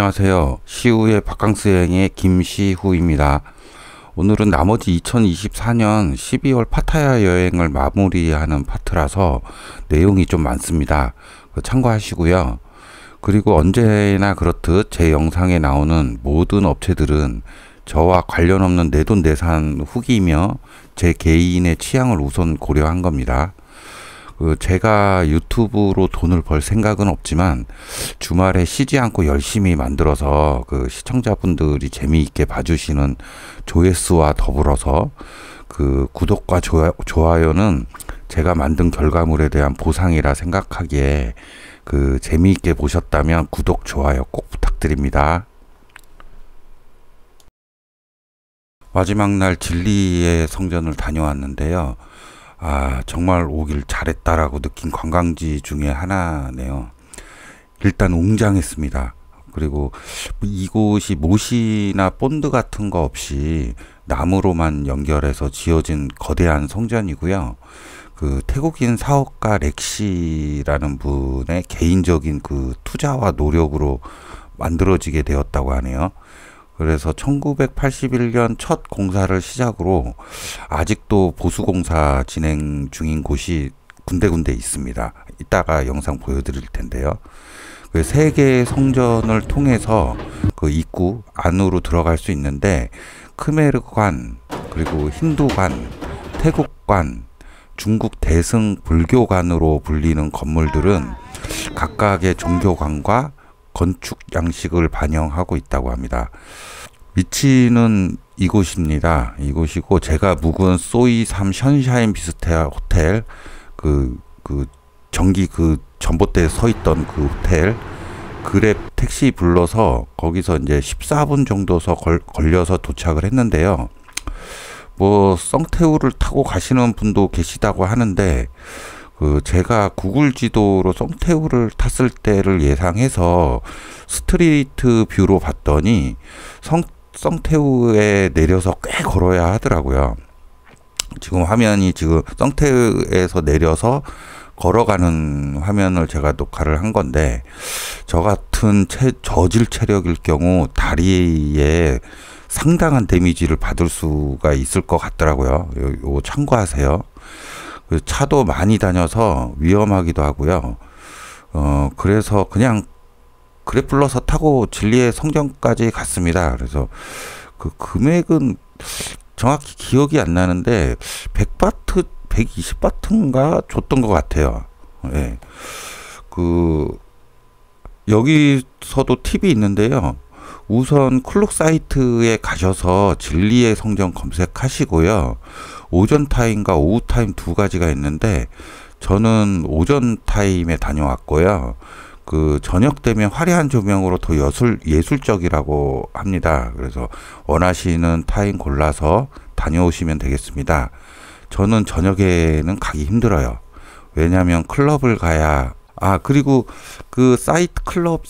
안녕하세요. 시우의 바캉스 여행의 김시우입니다. 오늘은 나머지 2024년 12월 파타야 여행을 마무리하는 파트라서 내용이 좀 많습니다. 참고하시고요. 그리고 언제나 그렇듯 제 영상에 나오는 모든 업체들은 저와 관련 없는 내돈내산 후기이며 제 개인의 취향을 우선 고려한 겁니다. 제가 유튜브로 돈을 벌 생각은 없지만 주말에 쉬지 않고 열심히 만들어서 시청자분들이 재미있게 봐주시는 조회수와 더불어서 구독과 좋아요는 제가 만든 결과물에 대한 보상이라 생각하기에 재미있게 보셨다면 구독, 좋아요 꼭 부탁드립니다. 마지막 날 진리의 성전을 다녀왔는데요. 정말 오길 잘했다라고 느낀 관광지 중에 하나네요. 일단 웅장했습니다. 그리고 이곳이 못이나 본드 같은 거 없이 나무로만 연결해서 지어진 거대한 성전이고요. 태국인 사업가 렉시라는 분의 개인적인 투자와 노력으로 만들어지게 되었다고 하네요. 그래서 1981년 첫 공사를 시작으로 아직도 보수공사 진행 중인 곳이 군데군데 있습니다. 이따가 영상 보여드릴 텐데요. 세 개의 성전을 통해서 입구 안으로 들어갈 수 있는데 크메르관, 그리고 힌두관, 태국관, 중국 대승 불교관으로 불리는 건물들은 각각의 종교관과 건축 양식을 반영하고 있다고 합니다. 위치는 이곳입니다. 이곳이고 제가 묵은 소이 3 션샤인 비스타 호텔, 전기 전봇대에 서 있던 호텔, 그랩 택시 불러서 거기서 이제 14분 정도 걸려서 도착을 했는데요. 썽태우를 타고 가시는 분도 계시다고 하는데 제가 구글 지도로 썽태우를 탔을 때를 예상해서 스트리트 뷰로 봤더니 썽태우에 내려서 꽤 걸어야 하더라고요. 지금 화면이 썽태우에서 내려서 걸어가는 화면을 제가 녹화를 한 건데, 저 같은 저질 체력일 경우 다리에 상당한 데미지를 받을 수가 있을 것 같더라고요. 요거 참고하세요. 차도 많이 다녀서 위험하기도 하고요. 그래서 그냥 그랩 불러서 타고 진리의 성전까지 갔습니다. 그래서 금액은 정확히 기억이 안 나는데 100바트, 120바트인가 줬던 것 같아요. 예. 여기서도 팁이 있는데요. 우선 클룩 사이트에 가셔서 진리의 성전 검색하시고요. 오전 타임과 오후 타임 두 가지가 있는데 저는 오전 타임에 다녀왔고요. 저녁 되면 화려한 조명으로 더 예술적이라고 합니다. 그래서 원하시는 타임 골라서 다녀오시면 되겠습니다. 저는 저녁에는 가기 힘들어요. 왜냐하면 클럽을 가야, 그리고 클럽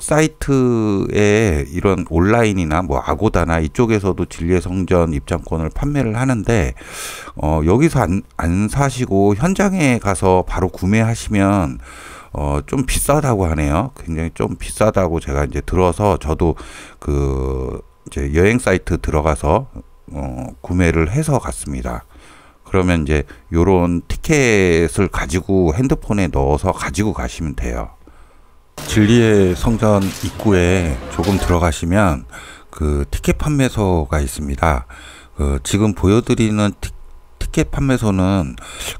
사이트에 이런 온라인이나 아고다나 이쪽에서도 진리의 성전 입장권을 판매를 하는데, 여기서 안 사시고 현장에 가서 바로 구매하시면, 좀 비싸다고 하네요. 굉장히 좀 비싸다고 제가 이제 들어서 저도 이제 여행 사이트 들어가서, 구매를 해서 갔습니다. 그러면 이제 요런 티켓을 가지고 핸드폰에 넣어서 가지고 가시면 돼요. 진리의 성전 입구에 조금 들어가시면 티켓 판매소가 있습니다. 지금 보여드리는 티켓 판매소는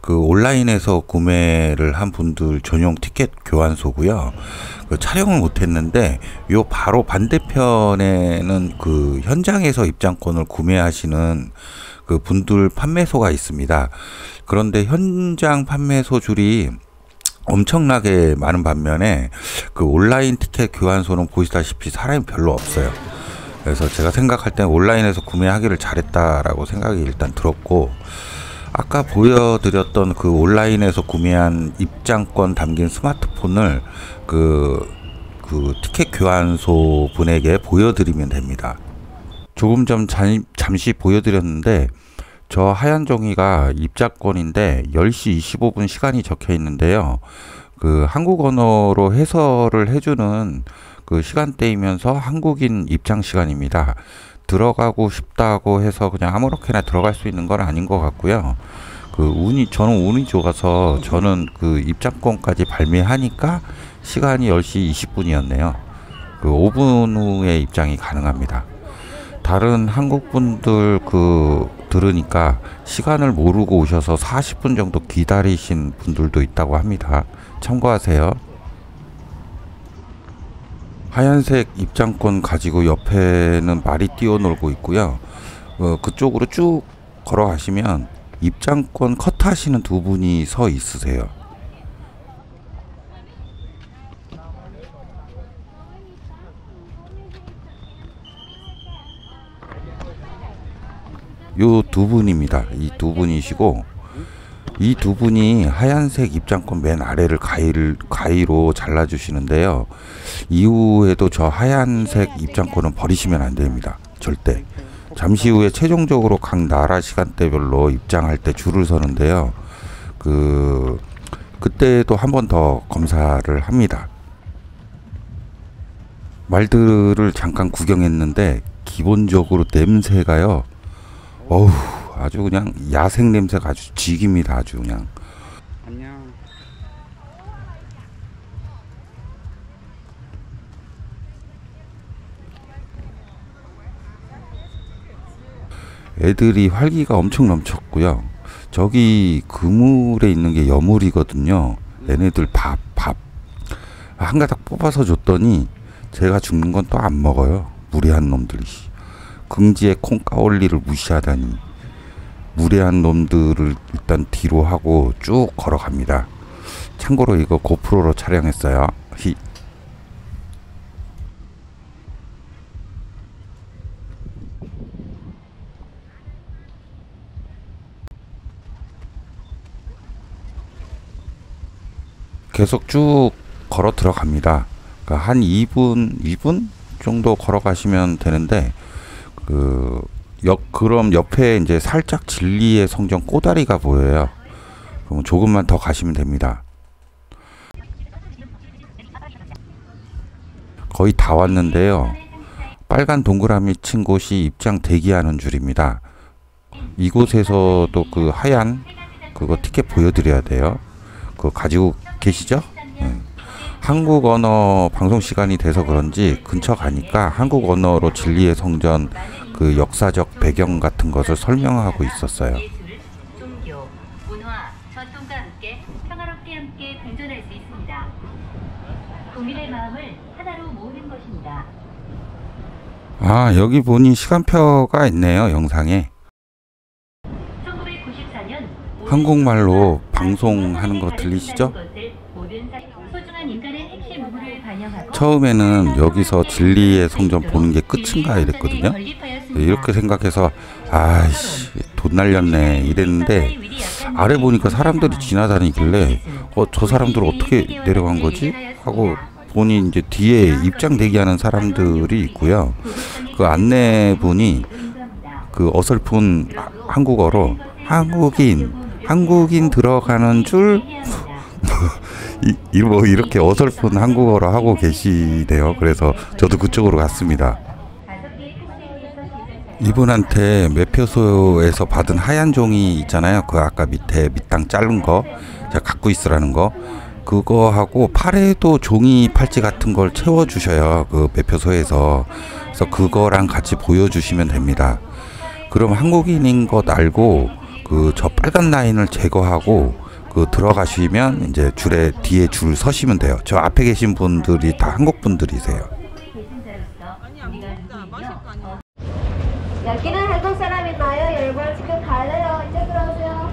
온라인에서 구매를 한 분들 전용 티켓 교환소고요. 촬영을 못했는데 요 바로 반대편에는 현장에서 입장권을 구매하시는 분들 판매소가 있습니다. 그런데 현장 판매소 줄이 엄청나게 많은 반면에 온라인 티켓 교환소는 보시다시피 사람이 별로 없어요. 그래서 제가 생각할 때 온라인에서 구매하기를 잘했다라고 생각이 일단 들었고, 아까 보여드렸던 온라인에서 구매한 입장권 담긴 스마트폰을 티켓 교환소 분에게 보여드리면 됩니다. 조금 전 잠시 보여드렸는데 저 하얀 종이가 입장권인데 10시 25분 시간이 적혀 있는데요. 그 한국 언어로 해설을 해주는 그 시간대이면서 한국인 입장 시간입니다. 들어가고 싶다고 해서 그냥 아무렇게나 들어갈 수 있는 건 아닌 것 같고요. 저는 운이 좋아서 저는 그 입장권까지 발매하니까 시간이 10시 20분이었네요. 그 5분 후에 입장이 가능합니다. 다른 한국 분들 들으니까 시간을 모르고 오셔서 40분 정도 기다리신 분들도 있다고 합니다. 참고하세요. 하얀색 입장권 가지고 옆에는 말이 뛰어놀고 있고요. 그쪽으로 쭉 걸어가시면 입장권 컷하시는 두 분이 서 있으세요. 요 두 분입니다. 이 두 분이시고, 이 두 분이 하얀색 입장권 맨 아래를 가위로 잘라주시는데요. 이후에도 저 하얀색 입장권은 버리시면 안 됩니다. 절대. 잠시 후에 최종적으로 각 나라 시간대별로 입장할 때 줄을 서는데요. 그때도 한 번 더 검사를 합니다. 말들을 잠깐 구경했는데 기본적으로 냄새가요. 어우, 아주 그냥 야생 냄새가 아주 죽입니다. 아주 그냥. 안녕. 애들이 활기가 엄청 넘쳤고요. 저기 그물에 있는 게 여물이거든요. 얘네들 밥 한 가닥 뽑아서 줬더니 제가 죽는 건 또 안 먹어요. 무례한 놈들이. 긍지의 콩가올리를 무시하다니. 무례한 놈들을 일단 뒤로 하고 쭉 걸어갑니다. 참고로 이거 고프로로 촬영했어요. 계속 쭉 걸어 들어갑니다. 그러니까 한 2분 정도 걸어가시면 되는데, 그럼 옆에 이제 살짝 진리의 성전 꼬다리가 보여요. 그럼 조금만 더 가시면 됩니다. 거의 다 왔는데요. 빨간 동그라미 친 곳이 입장 대기하는 줄입니다. 이곳에서도 그 하얀 그거 티켓 보여드려야 돼요. 그거 가지고 계시죠? 한국 언어 방송 시간이 돼서 그런지 근처 가니까 한국 언어로 진리의 성전 그 역사적 배경 같은 것을 설명하고 있었어요. 종교, 문화, 전통과 함께 평화롭게 함께 공존할 수 있습니다. 국민의 마음을 하나로 모으는 것입니다. 아, 여기 보니 시간표가 있네요, 영상에. 1994년 한국말로 방송하는 거 들리시죠? 처음에는 여기서 진리의 성전 보는 게 끝인가 이랬거든요. 이렇게 생각해서 아이씨 돈 날렸네 이랬는데, 아래 보니까 사람들이 지나다니길래 저 사람들 어떻게 내려간 거지? 하고 보니 이제 뒤에 입장 대기하는 사람들이 있고요. 그 안내분이 그 어설픈 한국어로 한국인 들어가는 줄 뭐 이렇게 어설픈 한국어로 하고 계시네요. 그래서 저도 그쪽으로 갔습니다. 이분한테 매표소에서 받은 하얀 종이 있잖아요. 그 아까 밑땅 자른 거 제가 갖고 있으라는 거, 그거 하고 팔에도 종이 팔찌 같은 걸 채워 주셔요. 그 매표소에서. 그래서 그거랑 같이 보여주시면 됩니다. 그럼 한국인인 것 알고 저 빨간 라인을 제거하고 들어가시면 이제 뒤에 줄 서시면 돼요. 저 앞에 계신 분들이 다 한국 분들이세요. 여기는 한국 사람인가요? 여러분 지금 갈래요. 이제 들어오세요.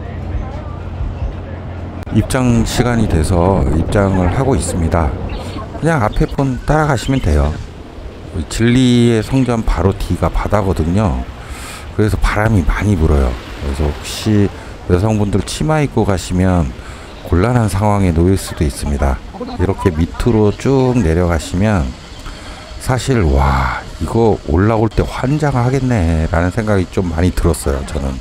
입장 시간이 돼서 입장을 하고 있습니다. 그냥 앞에 분 따라가시면 돼요. 진리의 성전 바로 뒤가 바다거든요. 그래서 바람이 많이 불어요. 그래서 혹시 여성분들 치마 입고 가시면 곤란한 상황에 놓일 수도 있습니다. 이렇게 밑으로 쭉 내려가시면 사실 와 이거 올라올 때 환장하겠네 라는 생각이 좀 많이 들었어요. 저는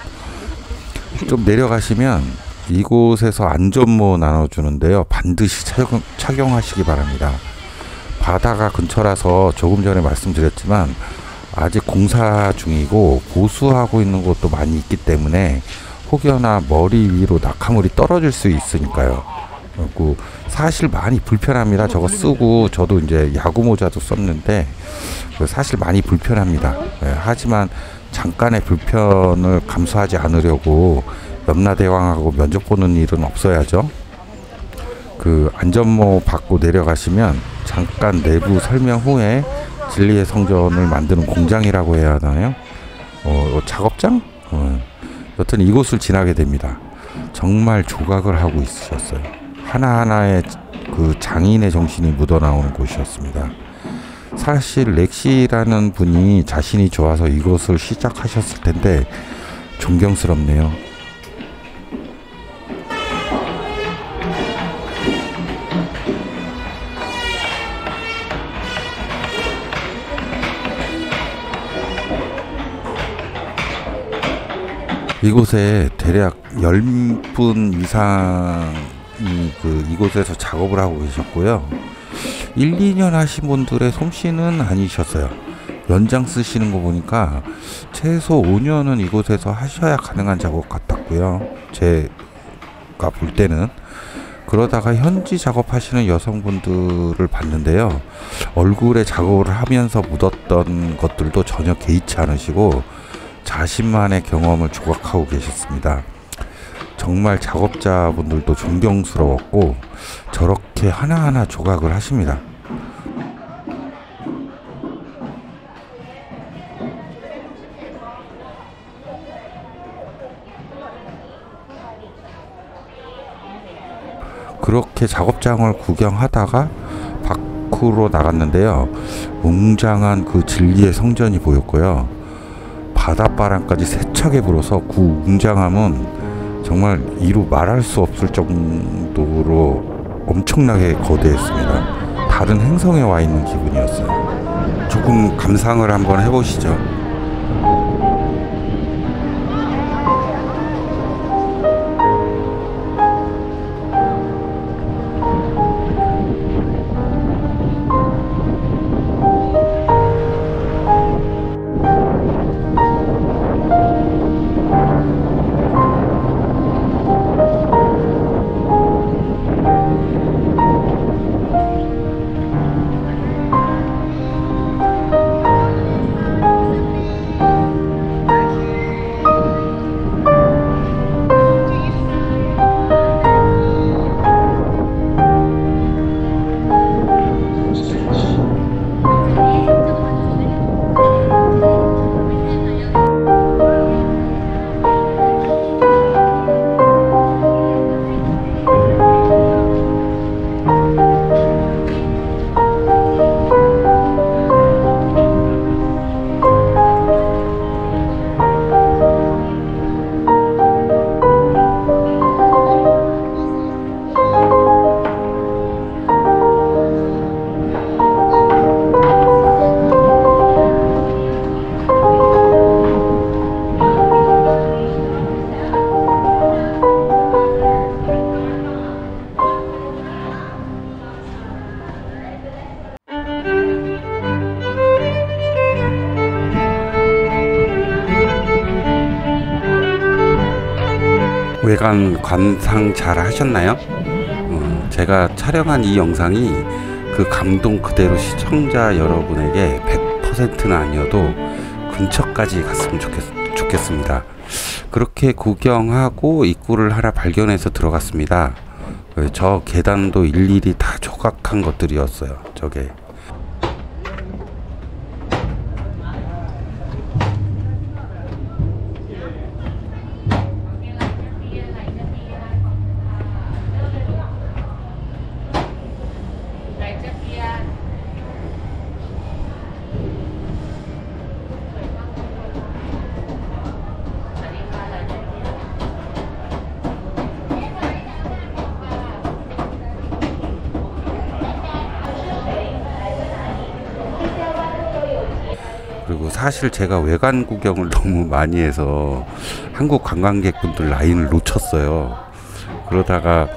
좀 내려가시면 이곳에서 안전모 나눠주는데요. 반드시 착용하시기 바랍니다. 바다가 근처라서 조금 전에 말씀드렸지만 아직 공사 중이고 보수하고 있는 곳도 많이 있기 때문에 혹여나 머리 위로 낙하물이 떨어질 수 있으니까요. 그리고 사실 많이 불편합니다. 저거 쓰고 저도 이제 야구 모자도 썼는데 사실 많이 불편합니다. 하지만 잠깐의 불편을 감수하지 않으려고 염라대왕하고 면접 보는 일은 없어야죠. 그 안전모 받고 내려가시면 잠깐 내부 설명 후에 진리의 성전을 만드는 공장이라고 해야 하나요? 작업장? 여튼 이곳을 지나게 됩니다. 정말 조각을 하고 있으셨어요. 하나하나의 그 장인의 정신이 묻어나오는 곳이었습니다. 사실 렉시라는 분이 자신이 좋아서 이곳을 시작하셨을 텐데 존경스럽네요. 이곳에 대략 10분 이상이 이곳에서 작업을 하고 계셨고요. 1, 2년 하신 분들의 솜씨는 아니셨어요. 연장 쓰시는 거 보니까 최소 5년은 이곳에서 하셔야 가능한 작업 같았고요. 제가 볼 때는. 그러다가 현지 작업하시는 여성분들을 봤는데요. 얼굴에 작업을 하면서 묻었던 것들도 전혀 개의치 않으시고 자신만의 경험을 조각하고 계셨습니다. 정말 작업자분들도 존경스러웠고 저렇게 하나하나 조각을 하십니다. 그렇게 작업장을 구경하다가 밖으로 나갔는데요. 웅장한 그 진리의 성전이 보였고요. 바닷바람까지 세차게 불어서 그 웅장함은 정말 이루 말할 수 없을 정도로 엄청나게 거대했습니다. 다른 행성에 와 있는 기분이었어요. 조금 감상을 한번 해보시죠. 외관 관상 잘 하셨나요? 제가 촬영한 이 영상이 그 감동 그대로 시청자 여러분에게 100%는 아니어도 근처까지 갔으면 좋겠습니다. 그렇게 구경하고 입구를 하나 발견해서 들어갔습니다. 저 계단도 일일이 다 조각한 것들이었어요. 저게 그리고 사실 제가 외관 구경을 너무 많이 해서 한국 관광객분들 라인을 놓쳤어요. 그러다가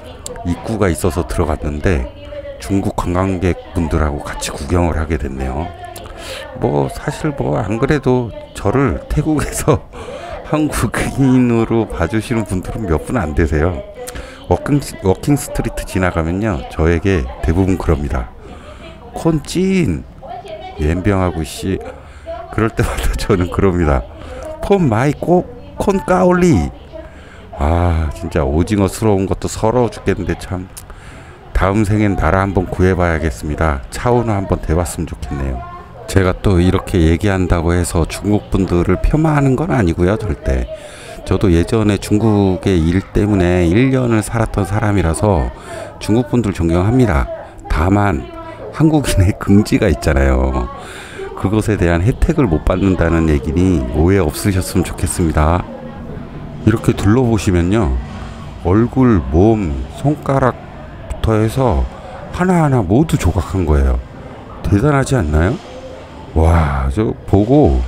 입구가 있어서 들어갔는데 중국 관광객분들하고 같이 구경을 하게 됐네요. 뭐 사실 뭐 안 그래도 저를 태국에서 한국인으로 봐주시는 분들은 몇 분 안 되세요. 워킹 스트리트 지나가면요, 저에게 대부분 그럽니다. 콘찐 연병하고 씨. 그럴 때마다 저는 그럽니다. 폰 마이 콘 까올리. 아 진짜 오징어스러운 것도 서러워 죽겠는데 참, 다음 생엔 나라 한번 구해봐야겠습니다. 차은우 한번 돼봤으면 좋겠네요. 제가 또 이렇게 얘기한다고 해서 중국 분들을 폄하하는 건 아니고요, 절대. 저도 예전에 중국의 일 때문에 1년을 살았던 사람이라서 중국 분들 존경합니다. 다만 한국인의 긍지가 있잖아요. 그것에 대한 혜택을 못 받는다는 얘기니 오해 없으셨으면 좋겠습니다. 이렇게 둘러보시면요, 얼굴, 몸, 손가락부터 해서 하나하나 모두 조각한 거예요. 대단하지 않나요? 와, 저 보고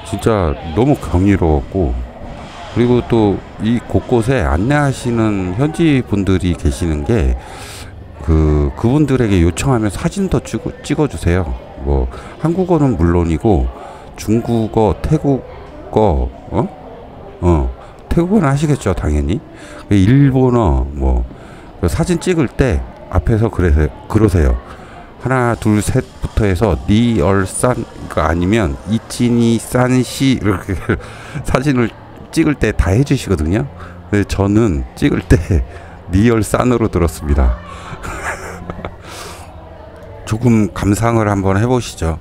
진짜 너무 경이로웠고, 그리고 또 이 곳곳에 안내하시는 현지 분들이 계시는 게 그분들에게 요청하면 사진도 찍어주세요. 뭐 한국어는 물론이고 중국어, 태국어, 태국어는 하시겠죠, 당연히. 일본어, 뭐 사진 찍을 때 앞에서 그러세요. 하나, 둘, 셋부터 해서 니얼산 아니면 이치니 산시 이렇게 사진을 찍을 때 다 해주시거든요. 근데 저는 찍을 때 니얼산으로 들었습니다. 조금 감상을 한번 해보시죠.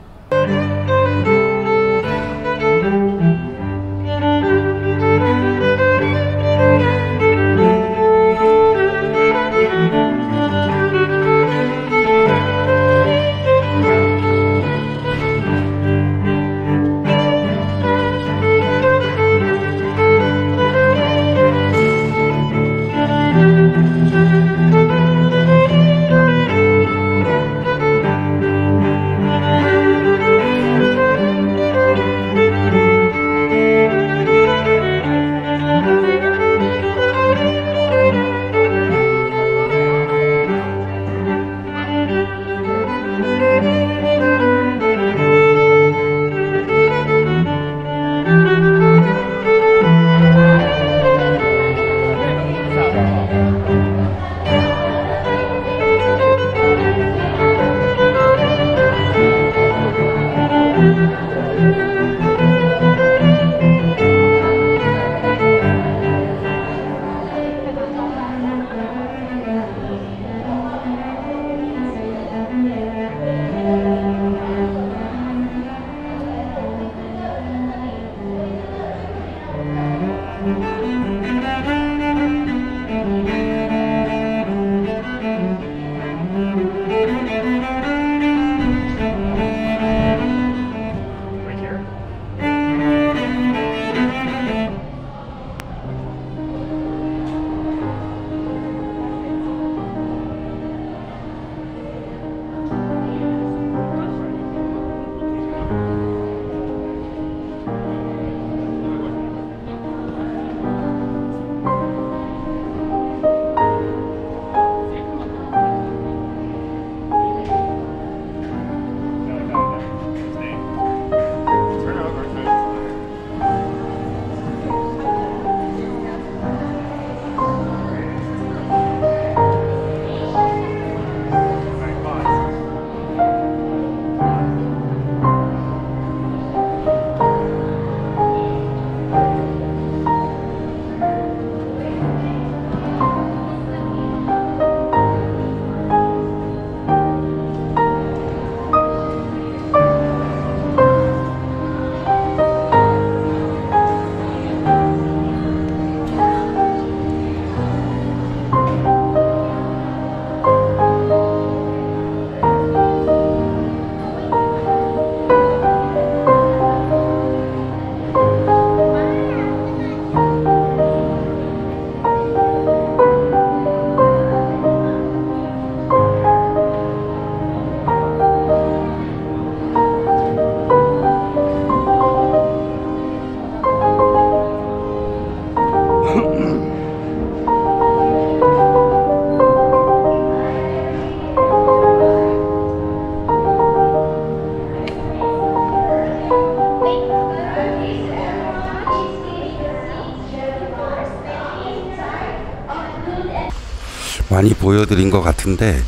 많이 보여드린 것 같은데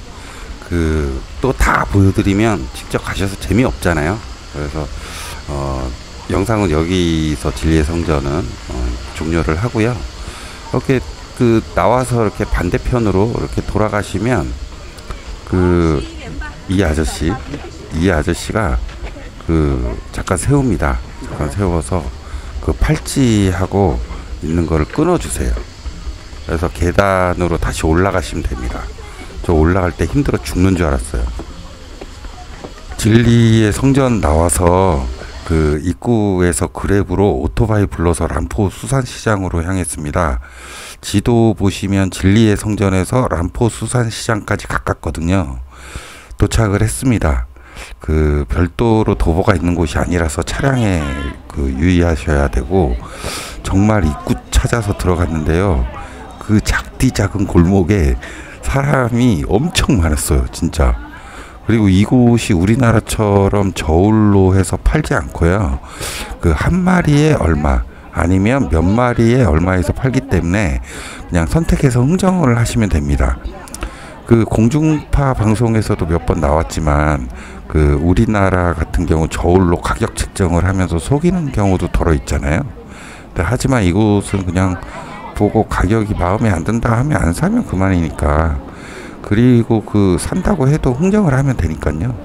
또 다 보여드리면 직접 가셔서 재미없잖아요. 그래서 영상은 여기서 진리의 성전은 종료를 하고요. 이렇게 나와서 이렇게 반대편으로 이렇게 돌아가시면 이 아저씨가 잠깐 세웁니다. 잠깐 세워서 팔찌하고 있는 거를 끊어주세요. 그래서 계단으로 다시 올라가시면 됩니다. 저 올라갈 때 힘들어 죽는 줄 알았어요. 진리의 성전 나와서 입구에서 그랩으로 오토바이 불러서 람포 수산시장으로 향했습니다. 지도 보시면 진리의 성전에서 람포 수산시장까지 가깝거든요. 도착을 했습니다. 별도로 도보가 있는 곳이 아니라서 차량에 유의하셔야 되고, 정말 입구 찾아서 들어갔는데요. 작디 작은 골목에 사람이 엄청 많았어요, 진짜. 그리고 이곳이 우리나라처럼 저울로 해서 팔지 않고요. 한 마리에 얼마, 아니면 몇 마리에 얼마에서 팔기 때문에 그냥 선택해서 흥정을 하시면 됩니다. 공중파 방송에서도 몇 번 나왔지만 우리나라 같은 경우 저울로 가격 책정을 하면서 속이는 경우도 덜어 있잖아요. 하지만 이곳은 그냥 보고 가격이 마음에 안 든다 하면 안 사면 그만이니까. 그리고 산다고 해도 흥정을 하면 되니까요.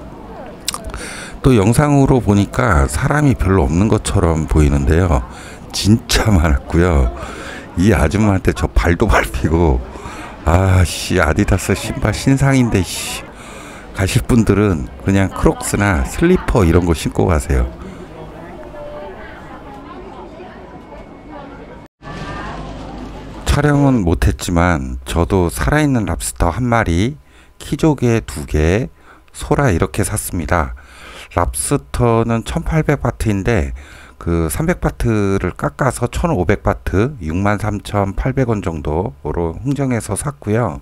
또 영상으로 보니까 사람이 별로 없는 것처럼 보이는데요. 진짜 많았고요. 이 아줌마한테 저 발도 밟히고, 아디다스 신발 신상인데 가실 분들은 그냥 크록스나 슬리퍼 이런 거 신고 가세요. 촬영은 못했지만 저도 살아있는 랍스터 한 마리, 키조개 2개, 소라 이렇게 샀습니다. 랍스터는 1800바트인데 300바트를 깎아서 1500바트, 63,800원 정도로 흥정해서 샀고요.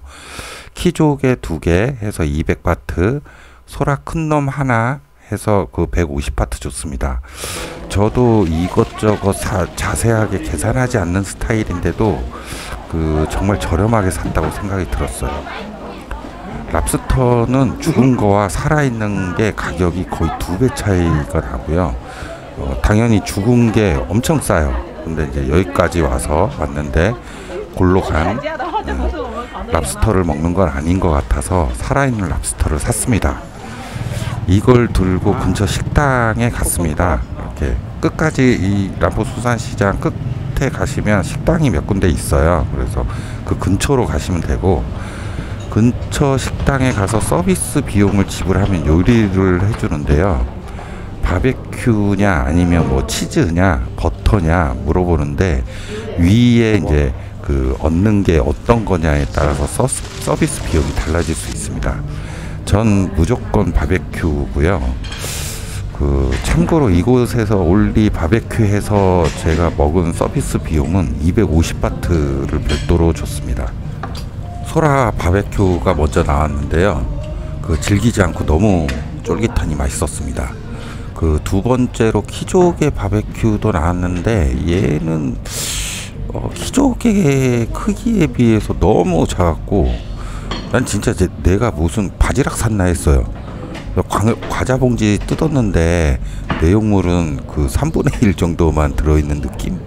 키조개 2개 해서 200바트, 소라 큰 놈 하나 해서 150바트 줬습니다. 저도 이것저것 자세하게 계산하지 않는 스타일인데도 정말 저렴하게 샀다고 생각이 들었어요. 랍스터는 죽은 거와 살아있는 게 가격이 거의 2배 차이가 나고요. 당연히 죽은 게 엄청 싸요. 근데 이제 여기까지 왔는데 골로 간 랍스터를 먹는 건 아닌 것 같아서 살아있는 랍스터를 샀습니다. 이걸 들고 근처 식당에 갔습니다. 이렇게 끝까지 이 람포 수산시장 끝에 가시면 식당이 몇 군데 있어요. 그래서 근처로 가시면 되고, 근처 식당에 가서 서비스 비용을 지불하면 요리를 해주는데요. 바베큐냐 아니면 뭐 치즈냐 버터냐 물어보는데, 위에 이제 얻는 게 어떤 거냐에 따라서 서비스 비용이 달라질 수 있습니다. 전 무조건 바베큐고요. 참고로 이곳에서 올리 바베큐 해서 제가 먹은 서비스 비용은 250바트를 별도로 줬습니다. 소라 바베큐가 먼저 나왔는데요. 질기지 않고 너무 쫄깃하니 맛있었습니다. 두 번째로 키조개 바베큐도 나왔는데, 얘는 키조개 크기에 비해서 너무 작았고, 난 진짜 내가 무슨 바지락 샀나 했어요. 과자 봉지 뜯었는데 내용물은 3분의 1 정도만 들어있는 느낌?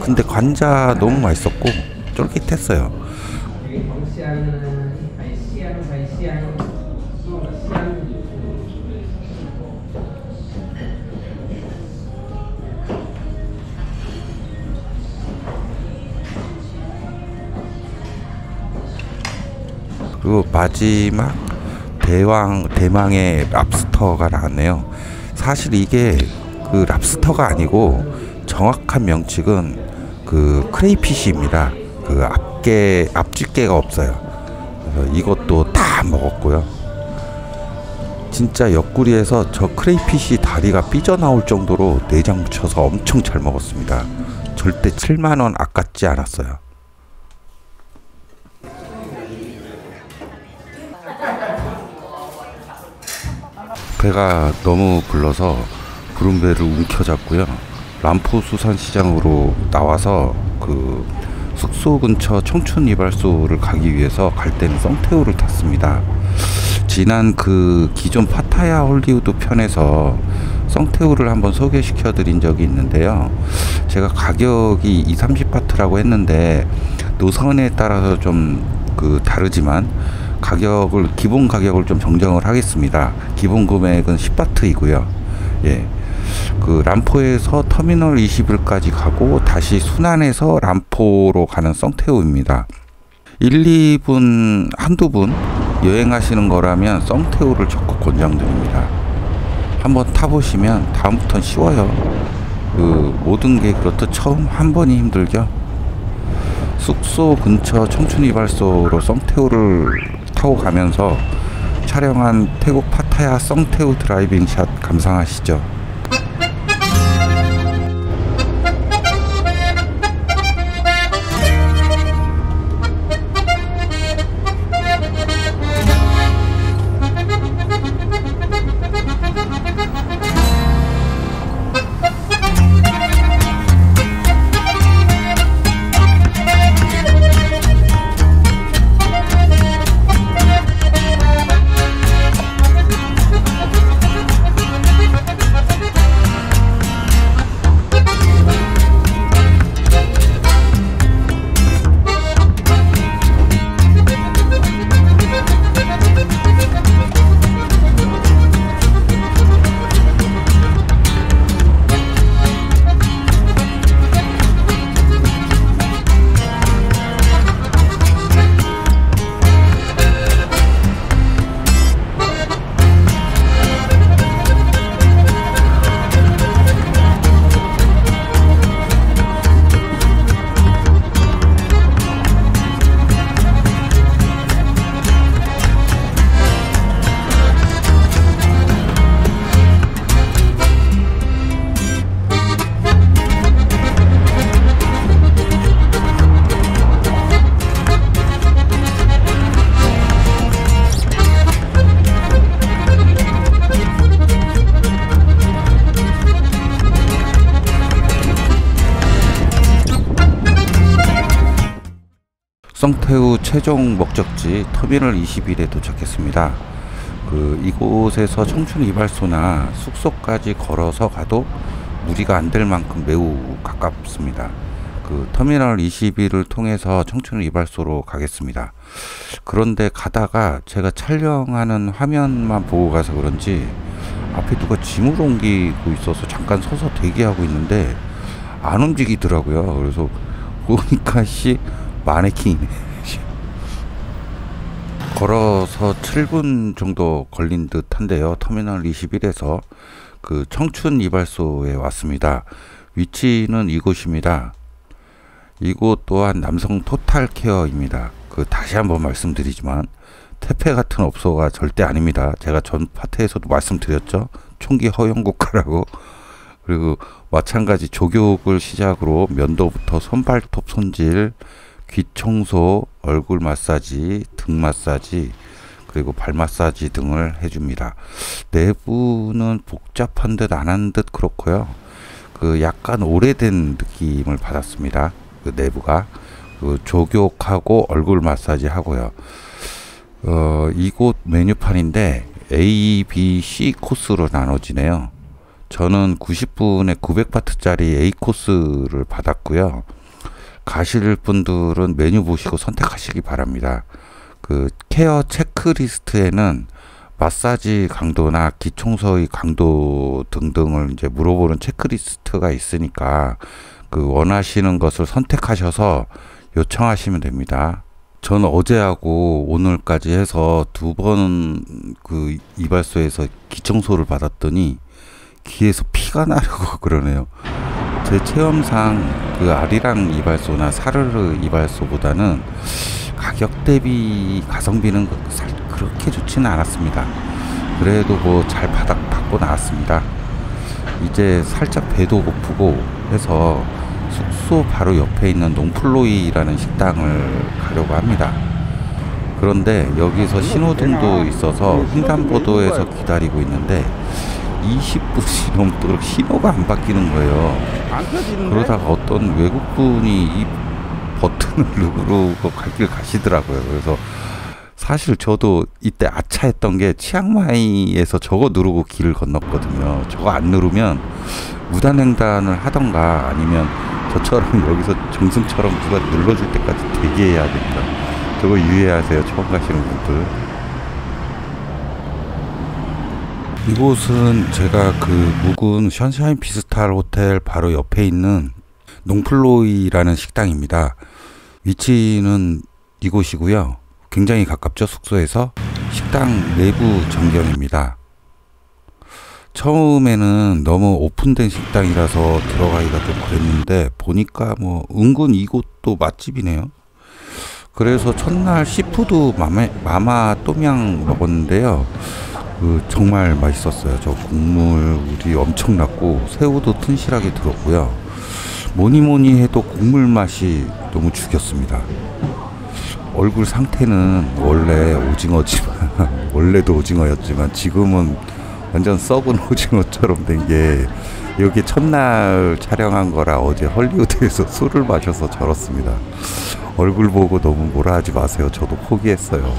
근데 관자 너무 맛있었고 쫄깃했어요. 그리고 마지막 대망의 랍스터가 나왔네요. 사실 이게 랍스터가 아니고 정확한 명칭은 크레이피쉬입니다. 앞집게가 없어요. 그래서 이것도 다 먹었고요. 진짜 옆구리에서 저 크레이피쉬 다리가 삐져나올 정도로 내장 묻혀서 엄청 잘 먹었습니다. 절대 7만원 아깝지 않았어요. 배가 너무 불러서 부른 배를 움켜잡고요. 람포 수산시장으로 나와서 숙소 근처 청춘 이발소를 가기 위해서 갈 때는 썽태우를 탔습니다. 지난 그 기존 파타야 홀리우드 편에서 썽태우를 한번 소개시켜 드린 적이 있는데요. 제가 가격이 2, 30바트라고 했는데 노선에 따라서 좀 다르지만 기본 가격을 좀 정정을 하겠습니다. 기본 금액은 10바트이고요. 예. 람포에서 터미널 21까지 가고 다시 순안에서 람포로 가는 썽태우입니다. 1, 2분, 한두 분 여행하시는 거라면 썽태우를 적극 권장드립니다. 한번 타보시면 다음부터는 쉬워요. 모든 게 그렇듯 처음 한 번이 힘들죠. 숙소 근처 청춘 이발소로 썽태우를 타고 가면서 촬영한 태국 파타야 썽태우 드라이빙 샷 감상하시죠. 썽태우 최종 목적지 터미널 21에 도착했습니다. 이곳에서 청춘 이발소나 숙소까지 걸어서 가도 무리가 안 될 만큼 매우 가깝습니다. 터미널 21을 통해서 청춘 이발소로 가겠습니다. 그런데 가다가 제가 촬영하는 화면만 보고 가서 그런지 앞에 누가 짐을 옮기고 있어서 잠깐 서서 대기하고 있는데 안 움직이더라고요. 그래서 보니까 마네킹이네. 걸어서 7분 정도 걸린 듯 한데요. 터미널 21에서 청춘 이발소에 왔습니다. 위치는 이곳입니다. 이곳 또한 남성 토탈 케어입니다. 다시 한번 말씀드리지만 태페 같은 업소가 절대 아닙니다. 제가 전 파트에서도 말씀드렸죠. 총기 허용 국가라고. 그리고 마찬가지 족욕을 시작으로 면도부터 손발톱 손질, 귀 청소, 얼굴 마사지, 등 마사지, 그리고 발 마사지 등을 해줍니다. 내부는 복잡한 듯 안 한 듯 그렇고요. 약간 오래된 느낌을 받았습니다. 내부가 족욕하고 얼굴 마사지 하고요. 이곳 메뉴판인데 A, B, C 코스로 나눠지네요. 저는 90분에 900바트짜리 A 코스를 받았고요. 가실 분들은 메뉴 보시고 선택하시기 바랍니다. 케어 체크리스트에는 마사지 강도나 기청소의 강도 등등을 이제 물어보는 체크리스트가 있으니까 원하시는 것을 선택하셔서 요청하시면 됩니다. 저는 어제하고 오늘까지 해서 2번 이발소에서 기청소를 받았더니 귀에서 피가 나려고 그러네요. 제 체험상 아리랑 이발소나 사르르 이발소보다는 가격 대비 가성비는 그렇게 좋지는 않았습니다. 그래도 잘 받고 나왔습니다. 이제 살짝 배도 고프고 해서 숙소 바로 옆에 있는 농플로이라는 식당을 가려고 합니다. 그런데 여기서 신호등도 있어서 횡단보도에서 기다리고 있는데 20분이 넘도록 신호가 안 바뀌는 거예요. 그러다가 어떤 외국분이 이 버튼을 누르고 갈 길 가시더라고요. 그래서 사실 저도 이때 아차했던 게 치앙마이에서 저거 누르고 길을 건넜거든요. 저거 안 누르면 무단횡단을 하던가 아니면 저처럼 여기서 정승처럼 누가 눌러줄 때까지 대기해야 됩니다. 저거 유의하세요. 처음 가시는 분들. 이곳은 제가 그 묵은 션샤인 피스탈 호텔 바로 옆에 있는 농플로이라는 식당입니다. 위치는 이곳이고요. 굉장히 가깝죠. 숙소에서. 식당 내부 전경입니다. 처음에는 너무 오픈된 식당이라서 들어가기가 좀 그랬는데 보니까 뭐 은근 이곳도 맛집이네요. 그래서 첫날 시푸드 마마 똠양 먹었는데요. 정말 맛있었어요. 저 국물이 엄청났고 새우도 튼실하게 들었고요. 뭐니뭐니 해도 국물 맛이 너무 죽였습니다. 얼굴 상태는 원래 오징어지만 원래도 오징어였지만 지금은 완전 썩은 오징어처럼 된 게 여기 첫날 촬영한 거라 어제 헐리우드에서 술을 마셔서 저렇습니다. 얼굴 보고 너무 뭐라 하지 마세요. 저도 포기했어요.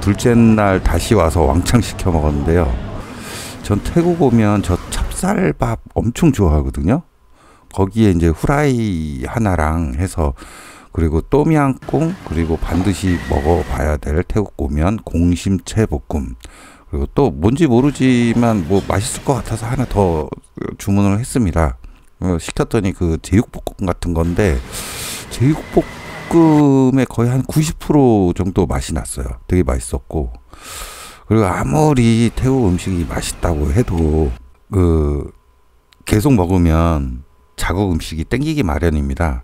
둘째 날 다시 와서 왕창 시켜 먹었는데요. 전 태국 오면 저 찹쌀밥 엄청 좋아하거든요. 거기에 이제 후라이 하나랑 해서 그리고 똠양꿍 그리고 반드시 먹어봐야 될 태국 오면 공심채 볶음 그리고 또 뭔지 모르지만 뭐 맛있을 것 같아서 하나 더 주문을 했습니다. 시켰더니 그 제육볶음 같은 건데 제육볶음의 거의 한 90% 정도 맛이 났어요. 되게 맛있었고 그리고 아무리 태국 음식이 맛있다고 해도 계속 먹으면 자국 음식이 땡기기 마련입니다.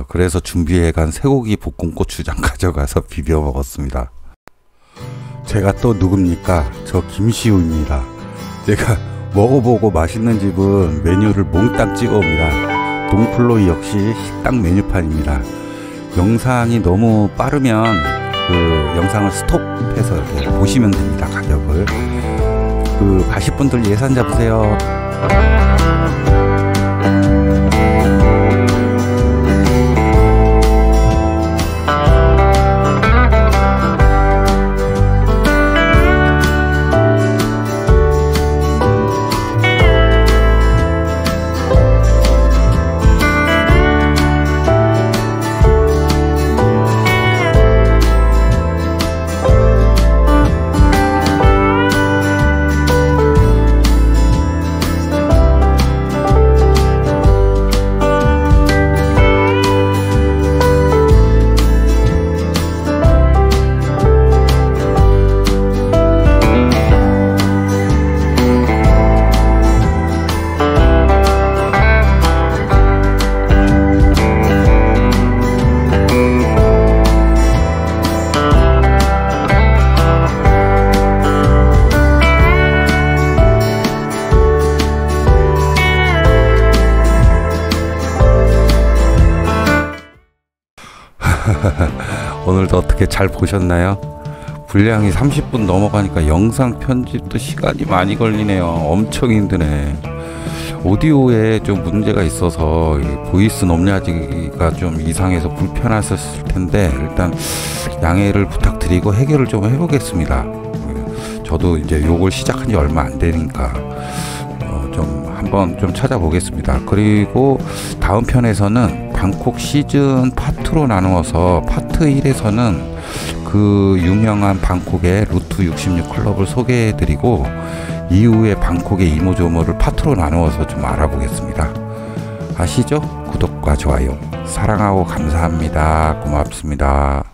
그래서 준비해간 쇠고기 볶음 고추장 가져가서 비벼 먹었습니다. 제가 또 누굽니까? 저 김시우입니다. 제가 먹어보고 맛있는 집은 메뉴를 몽땅 찍어옵니다. 동플로이 역시 식당 메뉴판입니다. 영상이 너무 빠르면 그 영상을 스톱해서 이렇게 보시면 됩니다. 가격을. 가실 분들 예산 잡으세요. 오늘도 어떻게 잘 보셨나요? 분량이 30분 넘어가니까 영상 편집도 시간이 많이 걸리네요. 엄청 힘드네. 오디오에 좀 문제가 있어서 보이스 넘냐지가 좀 이상해서 불편하셨을 텐데 일단 양해를 부탁드리고 해결을 좀 해보겠습니다. 저도 이제 요걸 시작한 지 얼마 안 되니까 좀 한번 좀 찾아보겠습니다. 그리고 다음 편에서는 방콕 시즌 파트로 나누어서 파트 1에서는 그 유명한 방콕의 루트 66 클럽을 소개해드리고 이후에 방콕의 이모저모를 파트로 나누어서 좀 알아보겠습니다. 아시죠? 구독과 좋아요 사랑하고 감사합니다. 고맙습니다.